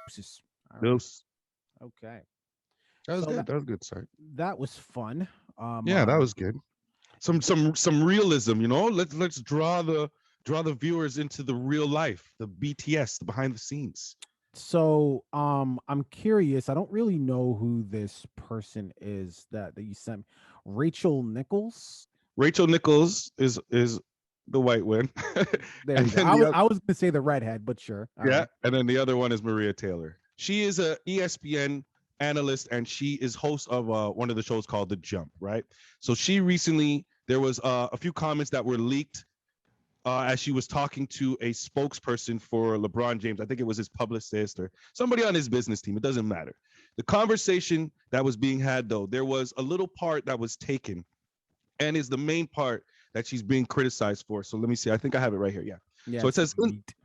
Deuces. All right. Deuce. Okay. That was So good. That was good. Sorry. that was fun. Yeah, that was good. Some realism, you know. Let's draw the viewers into the real life, the BTS, the behind the scenes. So I'm curious. I don't really know who this person is that you sent me. Rachel Nichols. Rachel Nichols is the white one, There and you go. then I the was other, I was gonna say the redhead, but sure. All yeah, right. and then the other one is Maria Taylor. She is a ESPN analyst, and she is host of one of the shows called The Jump. Right. So she recently there was a few comments that were leaked as she was talking to a spokesperson for LeBron James. I think it was his publicist or somebody on his business team. It doesn't matter. The conversation that was being had, though, there was a little part that was taken and is the main part that she's being criticized for. So let me see. I think I have it right here. Yeah. Yeah, So it it's the says meat.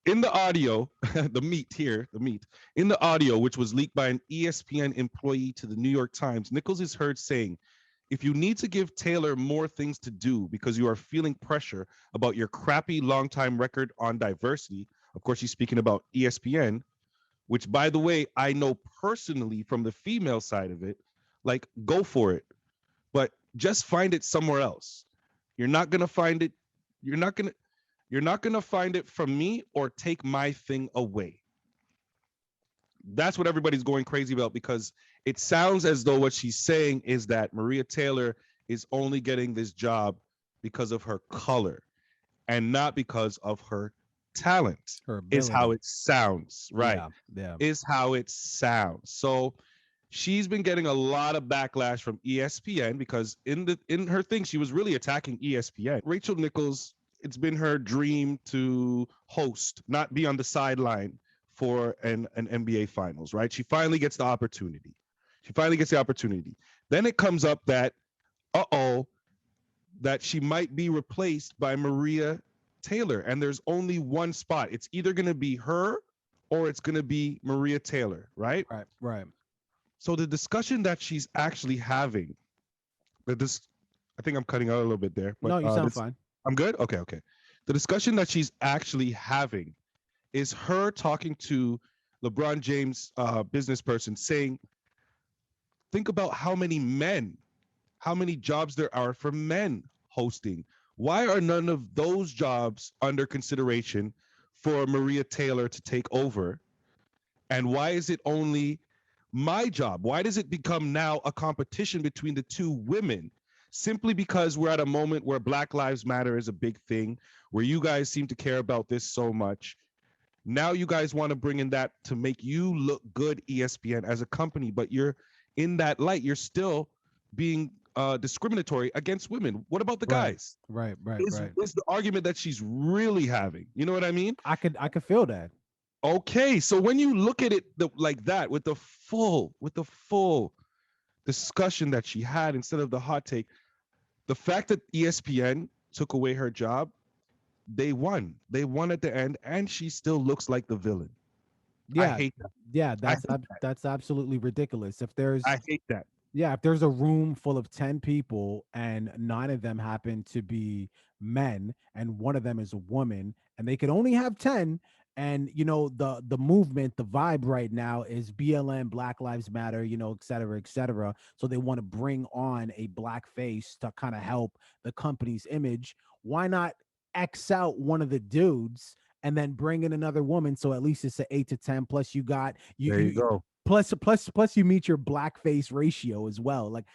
in the audio, the meat, in the audio, which was leaked by an ESPN employee to the New York Times, Nichols is heard saying, if you need to give Taylor more things to do because you are feeling pressure about your crappy long-time record on diversity, of course, she's speaking about ESPN, which, by the way, I know personally from the female side of it, like, go for it, but just find it somewhere else. You're not going to find it. You're not going to. You're not going to find it from me or take my thing away. That's what everybody's going crazy about because it sounds as though what she's saying is that Maria Taylor is only getting this job because of her color and not because of her talent, Her is how ability. it sounds, right? Yeah, yeah. Is how it sounds. So she's been getting a lot of backlash from ESPN because in her thing she was really attacking ESPN. Rachel Nichols, it's been her dream to host, not be on the sideline for an NBA finals, right? She finally gets the opportunity. She finally gets the opportunity. Then it comes up that uh-oh, that she might be replaced by Maria Taylor and there's only one spot. It's either going to be her or it's going to be Maria Taylor, right? Right, right. So the discussion that she's actually having, that this, I think I'm cutting out a little bit there, but No, you sound this, fine. I'm good. Okay, okay. The discussion that she's actually having is her talking to LeBron James, business person, saying, think about how many men, how many jobs there are for men hosting. Why are none of those jobs under consideration for Maria Taylor to take over? And why is it only my job? Why does it become now a competition between the two women? Simply because we're at a moment where Black Lives Matter is a big thing, where you guys seem to care about this so much. Now you guys want to bring in that to make you look good, ESPN, as a company, but you're in that light. You're still being discriminatory against women. What about the Right, guys? right, right, Is right. is the argument that she's really having? You know what I mean? I could feel that. Okay, so when you look at it like that, with the full discussion that she had instead of the hot take, the fact that ESPN took away her job, they won. They won at the end, and she still looks like the villain. I Yeah, hate that. yeah. I That's hate that. that's absolutely ridiculous. If there's I hate that. Yeah, if there's a room full of 10 people and nine of them happen to be men and one of them is a woman and they could only have 10, and the movement, the vibe right now is BLM, Black Lives Matter, et cetera, et cetera. So they want to bring on a black face to kind of help the company's image. Why not X out one of the dudes and then bring in another woman, so at least it's an 8 to 10, plus you got There you go. plus you meet your blackface ratio as well. Like,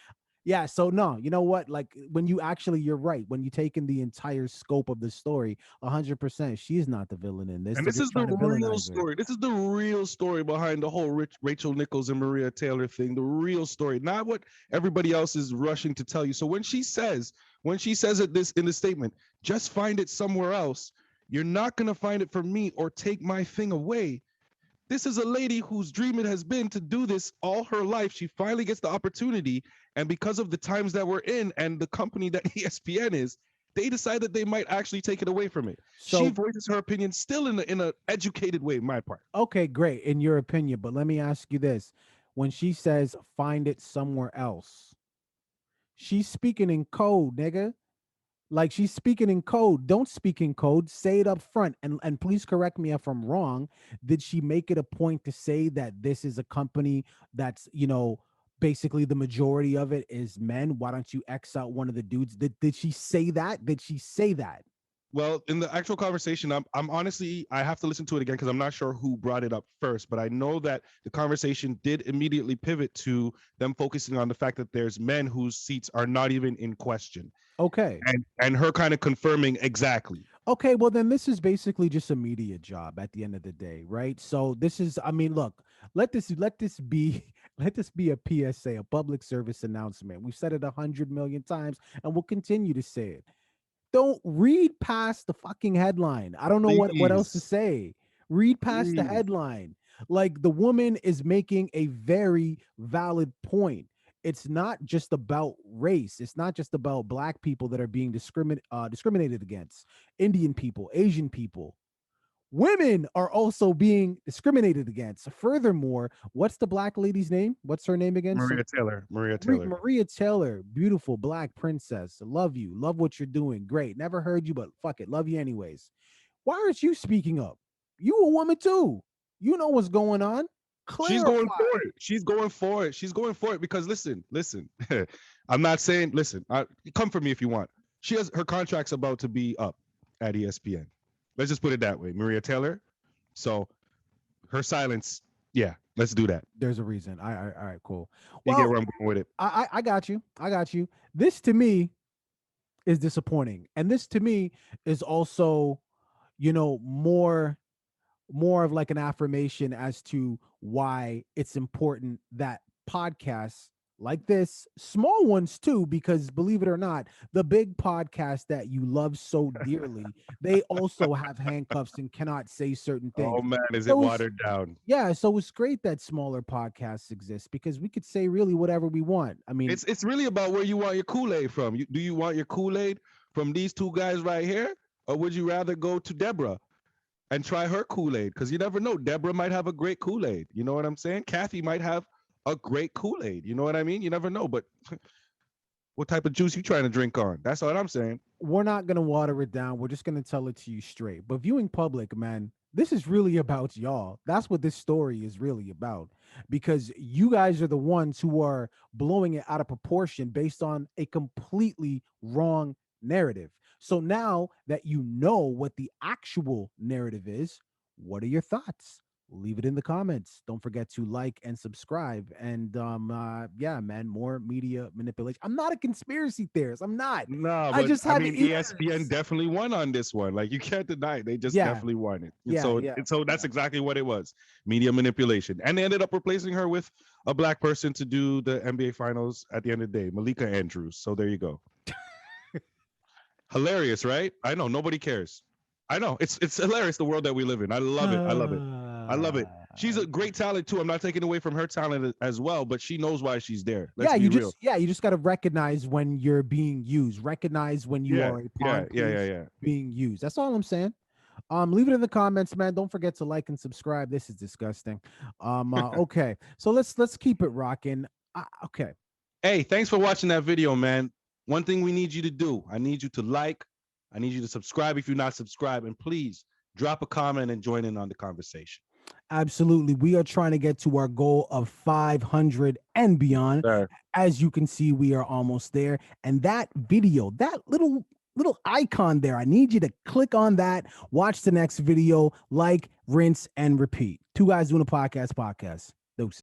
yeah, so no, you know what, like, when you actually, you're right, when you take in the entire scope of the story, 100%, she's not the villain in this. And They're this just is the trying to real villainize her. story. This is the real story behind the whole Rachel Nichols and Maria Taylor thing. The real story, not what everybody else is rushing to tell you. So when she says it this in the statement, just find it somewhere else. You're not going to find it from me or take my thing away. This is a lady whose dream it has been to do this all her life. She finally gets the opportunity, and because of the times that we're in and the company that ESPN is, they decide that they might actually take it away from it. She So, voices her opinion still in a educated way, my part. okay, great, in your opinion, but let me ask you this. When she says find it somewhere else, she's speaking in code, nigga. Like she's speaking in code. Don't speak in code. Say it up front. And please correct me if I'm wrong. Did she make it a point to say that this is a company that's, basically the majority of it is men? Why don't you X out one of the dudes? Did she say that? Did she say that? Well, in the actual conversation, I'm honestly, I have to listen to it again because I'm not sure who brought it up first, but I know that the conversation did immediately pivot to them focusing on the fact that there's men whose seats are not even in question, Okay. and her kind of confirming exactly. Okay, well then this is basically just a media job at the end of the day, right? So this is, I mean, look, let this be let this be a PSA, a public service announcement. We've said it 100 million times and we'll continue to say it. Don't read past the fucking headline. I don't know what else to Please, say. Read past the please. headline. Like the woman is making a very valid point. It's not just about race. It's not just about black people that are being discriminated against. Indian people, Asian people, women are also being discriminated against. Furthermore, what's the black lady's name? What's her name again? Maria Taylor. Maria Taylor. Maria Taylor, beautiful black princess. Love you. Love what you're doing. Great. Never heard you, but fuck it. Love you anyways. Why aren't you speaking up? You a woman too. You know what's going on. She's going Clarify. for it. She's going for it. She's going for it because listen. I'm not saying listen. Come for me if you want. She has her contract's about to be up at ESPN. Let's just put it that way, Maria Taylor. So her silence, yeah, let's do that. There's a reason. All right, cool. You get Well, where I'm going with it. I got you. I got you. This to me is disappointing. And this to me is also, more of like an affirmation as to why it's important that podcasts like this, small ones too, because believe it or not, the big podcasts that you love so dearly, they also have handcuffs and cannot say certain Oh things. man, is it So it's, watered down? yeah, so it's great that smaller podcasts exist because we could say really whatever we want. I mean, It's really about where you want your Kool-Aid from. Do you want your Kool-Aid from these two guys right here? Or would you rather go to Deborah and try her Kool-Aid? Because you never know. Deborah might have a great Kool-Aid. You know what I'm saying? Kathy might have a great Kool-Aid. You know what I mean? You never know. But what type of juice you trying to drink on? That's what I'm saying. we're not going to water it down. We're just going to tell it to you straight. But viewing public, man, this is really about y'all. That's what this story is really about because you guys are the ones who are blowing it out of proportion based on a completely wrong narrative. So now that you know what the actual narrative is, what are your thoughts? Leave it in the comments. Don't forget to like and subscribe. And yeah, man, more media manipulation. I'm not a conspiracy theorist. I'm not. No, I but just I have mean, ESPN ears. definitely won on this one. Like you can't deny it. They just Yeah, definitely won it. And yeah, so, yeah, so that's yeah. exactly what it was: media manipulation. And they ended up replacing her with a black person to do the NBA Finals at the end of the day, Malika Andrews. So there you go. Hilarious, right? I know nobody cares. I know it's hilarious the world that we live in. I love it. I love it. I love it. She's a great talent too. I'm not taking away from her talent as well, but she knows why she's there. Let's Yeah, be real. you just got to recognize when you're being used. Recognize when you Yeah, are a yeah, pawn yeah, yeah, piece yeah. being used. That's all I'm saying. Leave it in the comments, man. Don't forget to like and subscribe. This is disgusting. Okay, so let's keep it rocking. Okay, Hey, thanks for watching that video, man. One thing we need you to do, I need you to like, I need you to subscribe if you're not subscribed, and please drop a comment and join in on the conversation. absolutely. We are trying to get to our goal of 500 and beyond. Sir. As you can see, we are almost there. And that video, that little icon there, I need you to click on that, watch the next video, like, rinse, and repeat. Two guys doing a podcast. Those